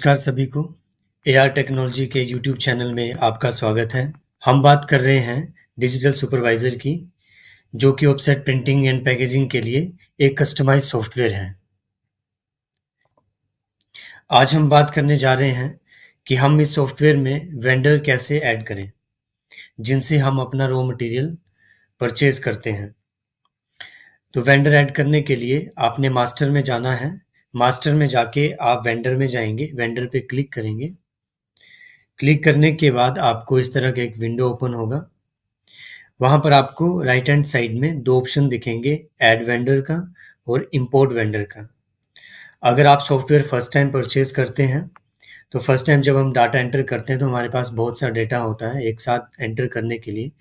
नमस्कार सभी को एआर टेक्नोलॉजी के यूट्यूब चैनल में आपका स्वागत है। हम बात कर रहे हैं डिजिटल सुपरवाइजर की, जो कि ऑफसेट प्रिंटिंग एंड पैकेजिंग के लिए एक कस्टमाइज सॉफ्टवेयर है। आज हम बात करने जा रहे हैं कि हम इस सॉफ्टवेयर में वेंडर कैसे ऐड करें, जिनसे हम अपना रॉ मटेरियल परचेज करते हैं। तो वेंडर ऐड करने के लिए आपने मास्टर में जाना है। मास्टर में जाके आप वेंडर में जाएंगे, वेंडर पे क्लिक करेंगे। क्लिक करने के बाद आपको इस तरह का एक विंडो ओपन होगा। वहाँ पर आपको राइट हैंड साइड में दो ऑप्शन दिखेंगे, ऐड वेंडर का और इंपोर्ट वेंडर का। अगर आप सॉफ्टवेयर फर्स्ट टाइम परचेज करते हैं तो फर्स्ट टाइम जब हम डाटा एंटर करते हैं तो हमारे पास बहुत सा डेटा होता है एक साथ एंटर करने के लिए।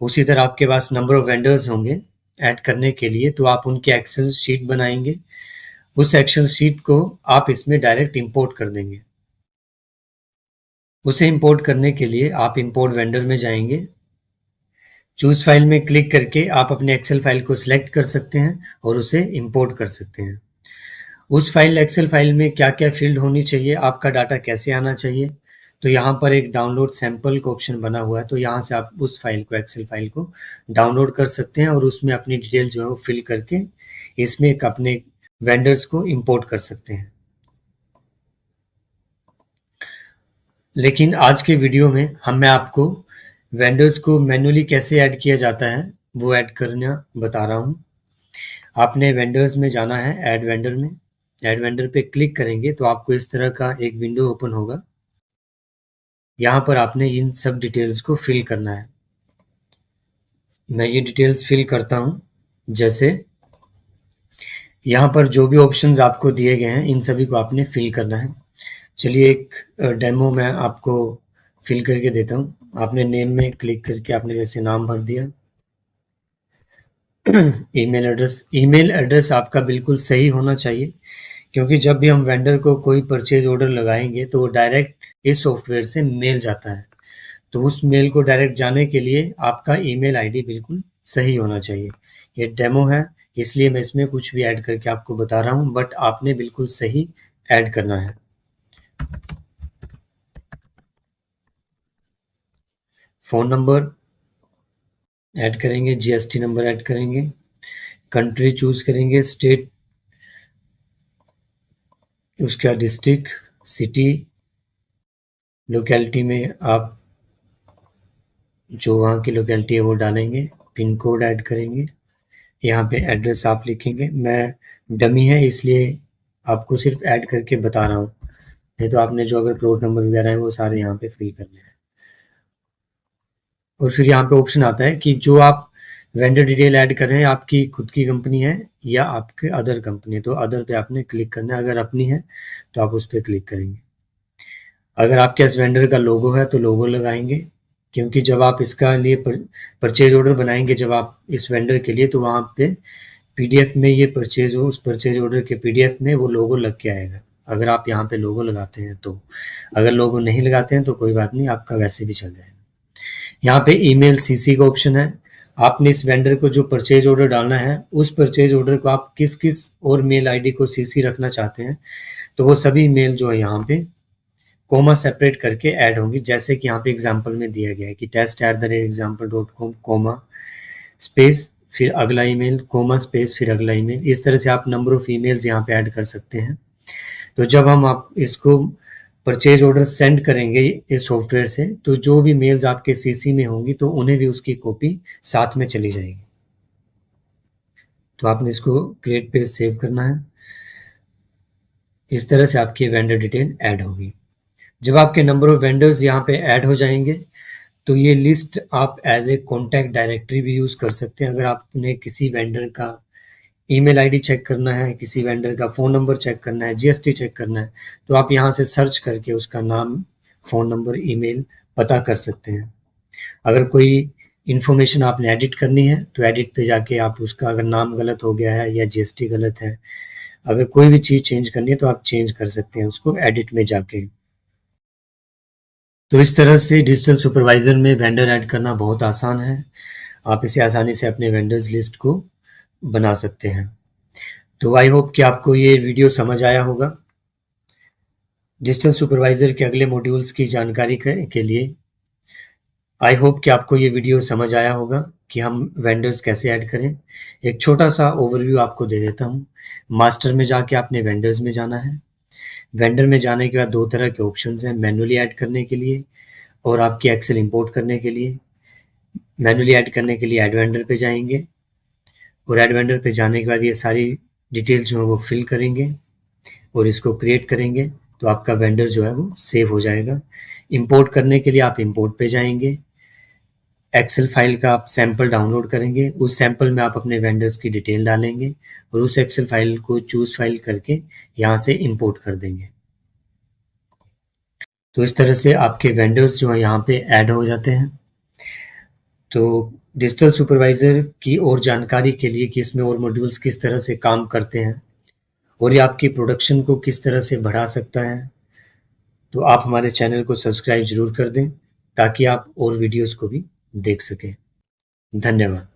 उसी तरह आपके पास नंबर ऑफ वेंडर्स होंगे ऐड करने के लिए, तो आप उनकी एक्सेल शीट बनाएंगे। उस एक्सेल शीट को आप इसमें डायरेक्ट इंपोर्ट कर देंगे। उसे इंपोर्ट करने के लिए आप इंपोर्ट वेंडर में जाएंगे। चूज फाइल में क्लिक करके आप अपने एक्सेल फाइल को सिलेक्ट कर सकते हैं और उसे इंपोर्ट कर सकते हैं। उस फाइल एक्सेल फाइल में क्या क्या फील्ड होनी चाहिए, आपका डाटा कैसे आना चाहिए, तो यहाँ पर एक डाउनलोड सैंपल का ऑप्शन बना हुआ है। तो यहाँ से आप उस फाइल को, एक्सेल फाइल को डाउनलोड कर सकते हैं और उसमें अपनी डिटेल जो है वो फिल करके इसमें एक अपने वेंडर्स को इंपोर्ट कर सकते हैं। लेकिन आज के वीडियो में मैं आपको वेंडर्स को मैन्युअली कैसे ऐड किया जाता है वो ऐड करना बता रहा हूँ। आपने वेंडर्स में जाना है, ऐड वेंडर में। ऐड वेंडर पे क्लिक करेंगे तो आपको इस तरह का एक विंडो ओपन होगा। यहाँ पर आपने इन सब डिटेल्स को फिल करना है। मैं ये डिटेल्स फिल करता हूँ। जैसे यहाँ पर जो भी ऑप्शंस आपको दिए गए हैं इन सभी को आपने फिल करना है। चलिए एक डेमो मैं आपको फिल करके देता हूँ। आपने नेम में क्लिक करके आपने जैसे नाम भर दिया। ईमेल एड्रेस आपका बिल्कुल सही होना चाहिए, क्योंकि जब भी हम वेंडर को कोई परचेज ऑर्डर लगाएंगे तो वो डायरेक्ट इस सॉफ्टवेयर से मेल जाता है। तो उस मेल को डायरेक्ट जाने के लिए आपका ईमेल आईडी बिल्कुल सही होना चाहिए। ये डेमो है इसलिए मैं इसमें कुछ भी ऐड करके आपको बता रहा हूँ, बट आपने बिल्कुल सही ऐड करना है। फ़ोन नंबर ऐड करेंगे, जीएसटी नंबर ऐड करेंगे, कंट्री चूज करेंगे, स्टेट, उसका डिस्ट्रिक्ट, सिटी, लोकेलिटी में आप जो वहाँ की लोकेलिटी है वो डालेंगे, पिन कोड ऐड करेंगे, यहाँ पे एड्रेस आप लिखेंगे। मैं डमी है इसलिए आपको सिर्फ ऐड करके बता रहा हूँ, नहीं तो आपने जो अगर प्लॉट नंबर वगैरह है वो सारे यहाँ पे फिल करने हैं। और फिर यहाँ पे ऑप्शन आता है कि जो आप वेंडर डिटेल ऐड कर रहे हैं आपकी खुद की कंपनी है या आपके अदर कंपनी है, तो अदर पे आपने क्लिक करना है। अगर अपनी है तो आप उस पर क्लिक करेंगे। अगर आपके पास वेंडर का लोगो है तो लोगो लगाएंगे, क्योंकि जब आप इसका लिए परचेज ऑर्डर बनाएंगे जब आप इस वेंडर के लिए, तो वहाँ पे पीडीएफ में ये परचेज हो, उस परचेज ऑर्डर के पीडीएफ में वो लोगो लग के आएगा, अगर आप यहाँ पे लोगो लगाते हैं तो। अगर लोगो नहीं लगाते हैं तो कोई बात नहीं, आपका वैसे भी चल जाएगा। यहाँ पे ईमेल सीसी का ऑप्शन है। आपने इस वेंडर को जो परचेज ऑर्डर डालना है उस परचेज ऑर्डर को आप किस किस और मेल आईडी को सीसी रखना चाहते हैं, तो वो सभी मेल जो है यहाँ पे कोमा सेपरेट करके ऐड होंगी। जैसे कि यहाँ पे एग्जांपल में दिया गया है कि test@example.com कोमा स्पेस फिर अगला ईमेल, कोमा स्पेस फिर अगला ईमेल। इस तरह से आप नंबर ऑफ ईमेल्स यहाँ पे ऐड कर सकते हैं। तो जब हम आप इसको परचेज ऑर्डर सेंड करेंगे इस सॉफ्टवेयर से, तो जो भी मेल्स आपके सीसी में होंगी तो उन्हें भी उसकी कॉपी साथ में चली जाएगी। तो आपने इसको क्रिएट पेज सेव करना है। इस तरह से आपकी वेंडर डिटेल ऐड होगी। जब आपके नंबर ऑफ वेंडर्स यहाँ पे ऐड हो जाएंगे तो ये लिस्ट आप एज ए कॉन्टैक्ट डायरेक्टरी भी यूज़ कर सकते हैं। अगर आपने किसी वेंडर का ईमेल आईडी चेक करना है, किसी वेंडर का फ़ोन नंबर चेक करना है, जीएसटी चेक करना है, तो आप यहाँ से सर्च करके उसका नाम, फ़ोन नंबर, ईमेल पता कर सकते हैं। अगर कोई इन्फॉर्मेशन आपने एडिट करनी है तो एडिट पे जाके आप उसका, अगर नाम गलत हो गया है या जीएसटी गलत है, अगर कोई भी चीज़ चेंज करनी है तो आप चेंज कर सकते हैं उसको एडिट में जाके। तो इस तरह से डिजिटल सुपरवाइज़र में वेंडर ऐड करना बहुत आसान है। आप इसे आसानी से अपने वेंडर्स लिस्ट को बना सकते हैं। तो आई होप कि आपको ये वीडियो समझ आया होगा। डिजिटल सुपरवाइजर के अगले मॉड्यूल्स की जानकारी के लिए आई होप कि आपको ये वीडियो समझ आया होगा कि हम वेंडर्स कैसे ऐड करें। एक छोटा सा ओवरव्यू आपको दे देता हूँ। मास्टर में जाके आपने वेंडर्स में जाना है। वेंडर में जाने के बाद दो तरह के ऑप्शंस हैं, मैनुअली ऐड करने के लिए और आपकी एक्सेल इंपोर्ट करने के लिए। मैनुअली ऐड करने के लिए ऐड वेंडर पे जाएंगे और ऐड वेंडर पे जाने के बाद ये सारी डिटेल्स जो है वो फिल करेंगे और इसको क्रिएट करेंगे, तो आपका वेंडर जो है वो सेव हो जाएगा। इंपोर्ट करने के लिए आप इंपोर्ट पे जाएंगे, एक्सेल फाइल का आप सैंपल डाउनलोड करेंगे, उस सैंपल में आप अपने वेंडर्स की डिटेल डालेंगे और उस एक्सेल फाइल को चूज फाइल करके यहाँ से इंपोर्ट कर देंगे। तो इस तरह से आपके वेंडर्स जो है यहाँ पे ऐड हो जाते हैं। तो डिजिटल सुपरवाइजर की और जानकारी के लिए कि इसमें और मॉड्यूल्स किस तरह से काम करते हैं और ये आपकी प्रोडक्शन को किस तरह से बढ़ा सकता है, तो आप हमारे चैनल को सब्सक्राइब जरूर कर दें ताकि आप और वीडियोस को भी देख सकें। धन्यवाद।